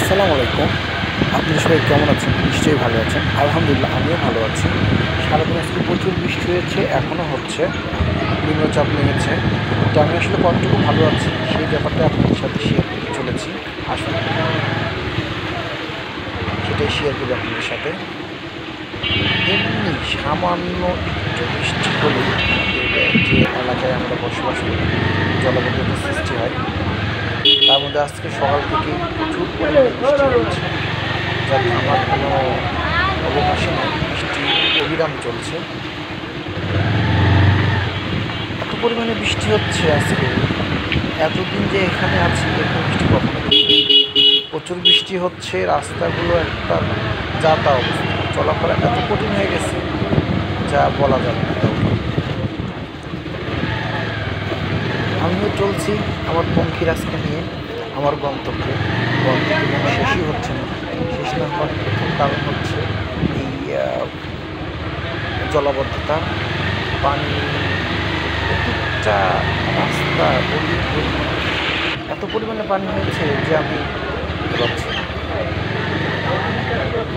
আসসালামু আলাইকুম। আপনারা সবাই কেমন আছেন? নিশ্চয়ই ভালো আছেন। আলহামদুলিল্লাহ আমিও ভালো আছি। সারাদিন আজকে প্রচুর বৃষ্টি হয়েছে, এখনও হচ্ছে। নিম্নচাপ নেমেছে। তো আমি আসলে কতটুকু ভালো আছি সেই ব্যাপারটা আপনাদের সাথে শেয়ার করতে চলেছি। আসুন সেটাই শেয়ার করি আপনাদের সাথে। এমনি সামান্য একটু বৃষ্টি হলেই আমাদের যে এলাকায় আমরা বসবাস করি জলাবদ্ধতার সৃষ্টি হয়। তার মধ্যে আজকে সকাল থেকে প্রচুর পরিমাণে বৃষ্টি হচ্ছে, যার আমার কোনো অবকাশে নেই। বৃষ্টি অবিরাম চলছে, এত পরিমাণে বৃষ্টি হচ্ছে আজকে। এতদিন যে এখানে আছি এরকম বৃষ্টি কখনো দেখিনি। প্রচুর বৃষ্টি হচ্ছে, রাস্তাগুলো একটা যাতা অবস্থা, চলাফেরা এত কঠিন হয়ে গেছে যা বলা যাবে না কাউকে। আমিও চলছি আমার পঙ্খিরাজকে নিয়ে আমার গন্তব্যে। গন্তব্য শেষই হচ্ছে না। শেষ না হওয়ার প্রথম কারণ হচ্ছে এই জলাবদ্ধতা। পানি প্রত্যেকটা রাস্তা গলি গলি এত পরিমাণে পানি হয়েছে যে আমি বুঝতে পারছি না।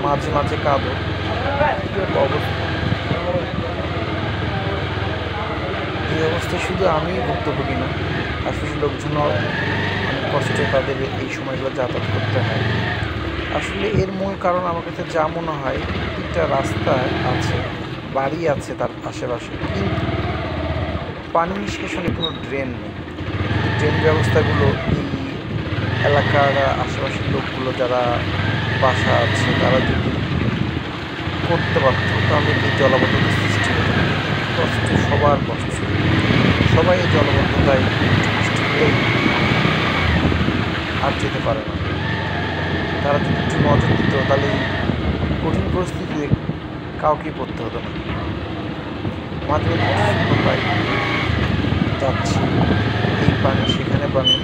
মাঝে মাঝে কাঁদো অবস্থা। এই অবস্থায় শুধু আমি ভুক্তভোগী না, আশেপাশের লোকজন অনেক কষ্টে তাদের এই সময়গুলো যাতায়াত করতে হয়। আসলে এর মূল কারণ আমার কাছে যা মনে হয়, প্রত্যেকটা রাস্তায় আছে, বাড়ি আছে তার আশেপাশে, কিন্তু পানি নিষ্কাশনে কোনো ড্রেন নেই। ড্রেন ব্যবস্থাগুলো এই এলাকার আশেপাশের লোকগুলো যারা বাসা আছে তারা যদি করতে পারত তাহলে এই জলাবদ্ধতার সৃষ্টি হতো না। কষ্ট, সবার কষ্ট, সবাই এই জলাবদ্ধতায় বৃষ্টি হলেই আর যেতে পারে না। তারা যদি একটু নজর দিত তাহলে এই কঠিন পরিস্থিতিতে কাউকেই পড়তে হতো না। মাঝে মাঝে পাই যাচ্ছি, এই পানি সেখানে পানি,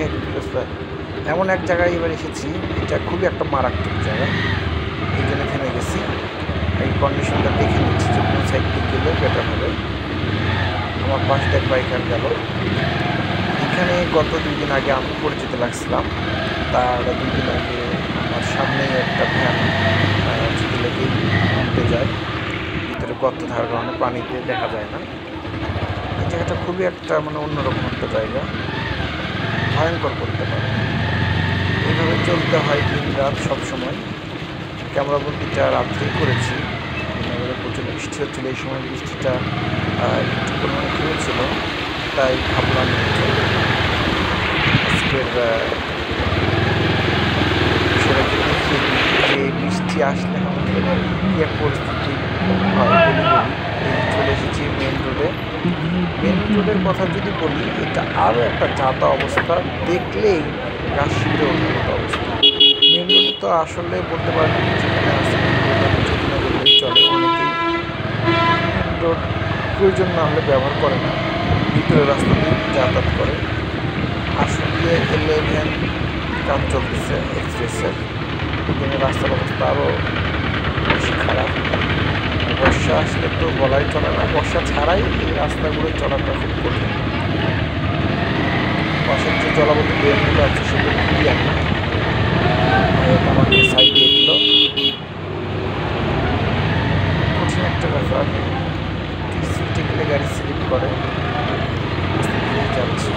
এক অবস্থা। এমন এক জায়গায় এবার এসেছি, এটা খুবই একটা মারাত্মক জায়গা, এই জন্য থেমে গেছি। এই কন্ডিশনটা দেখে নিচ্ছি যে কোন সাইড দিয়ে গেলে বেটার হবে। আমার পাশে এক বাইকার গেল। এখানে গত 2 দিন আগে আমি পরিচিত লাগছিলাম, তার 2 দিন আগে আমার সামনে একটা ভ্যান যদি লেগে উঠতে যায়, ভিতরে গর্ত থাকার কারণে পানিতে দেখা যায় না। এই জায়গাটা খুবই একটা অন্যরকম একটা জায়গা, ভয়ঙ্কর করতে পারে। এইভাবে চলতে হয় দিন রাত সবসময়। ক্যামেরাবন্দিটা রাত্রেই করেছি, প্রচুর বৃষ্টি হচ্ছিলো। এই সময় বৃষ্টিটা একটু পরিমাণে কমেছিল, তাই ভাবলাম আজকের বিষয়টাকে দেখিয়ে দিই যে বৃষ্টি আসলে আমাদের কী এক পরিস্থিতি হয়। চলে এসেছি মেন রোডে। মেন রোডের কথা যদি বলি, এটা আরও একটা যাতা অবস্থা, দেখলেই গা শিউরে ওঠার মতো অবস্থা। মেন রোডে তো আসলে বলতে পারেন যেখানে আসছে বললেই চলে। অনেকেই মেন রোড প্রয়োজন না হলে ব্যবহার করে না, ভিতরে রাস্তা দিয়ে যাতায়াত করে। আসলে 11 কাজ চলতেছে এক্সপ্রেসের, এখানে রাস্তার অবস্থা আরও বেশি খারাপ। বর্ষা আসলে তো বলাই চলে না, বর্ষা ছাড়াই এই রাস্তাগুলো চলাটা খুব কঠিন। পাশের যে জলাবদ্ধ ড্রেনগুলো আছে সেগুলো খুবই আমাকে সাইড দিয়ে দিল। কঠিন একটা ব্যাপার, স্পিডে গেলে গাড়ি স্লিপ করে, যাচ্ছে।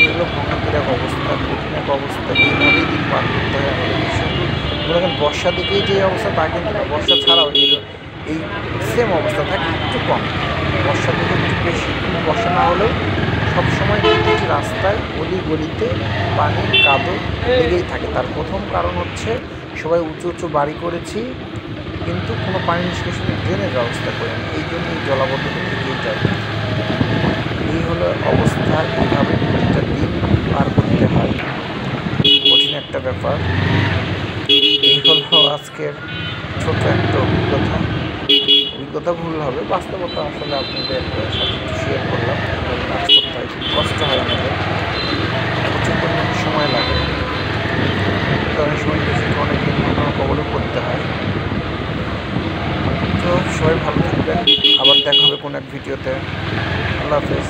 এগুলো ভ্রমণের এক অবস্থা, কঠিন এক অবস্থা। এইভাবেই দিন পার করতে হয় আমাদের দেশে। এখন বর্ষা দিকেই যে অবস্থা তা কিন্তু না, বর্ষা ছাড়াও এই সেম অবস্থা থাকে, একটু কম। বর্ষা দিকে একটু বেশি, কিন্তু বর্ষা না হলেও সবসময় প্রতিটি রাস্তায় অলি গলিতে পানি কাদো লেগেই থাকে। তার প্রথম কারণ হচ্ছে সবাই উঁচু উঁচু বাড়ি করেছি, কিন্তু কোনো পানি নিষ্কাশনের ড্রেনের ব্যবস্থা করেন, এই জন্য জলাবদ্ধতা থেকেই যায়। এই হলো অবস্থা, এইভাবে প্রতিটা দিন পার করতে হয়, কঠিন একটা ব্যাপার। এই হলো আজকের ছোট একটা অভিজ্ঞতা ভুল হবে, বাস্তবতা আসলে আপনাদের সাথে একটু শেয়ার করলাম। কাজ করতে হয়, খুব কষ্ট হয় আমাদের, প্রচুর পরিমাণে সময় লাগে, অনেক সময় নিজেকে অনেক দুর্ঘটনার কবলে পড়তে হয়। তো সবাই ভালো থাকবেন, আবার দেখা হবে কোনো এক ভিডিওতে। আল্লাহ হাফেজ।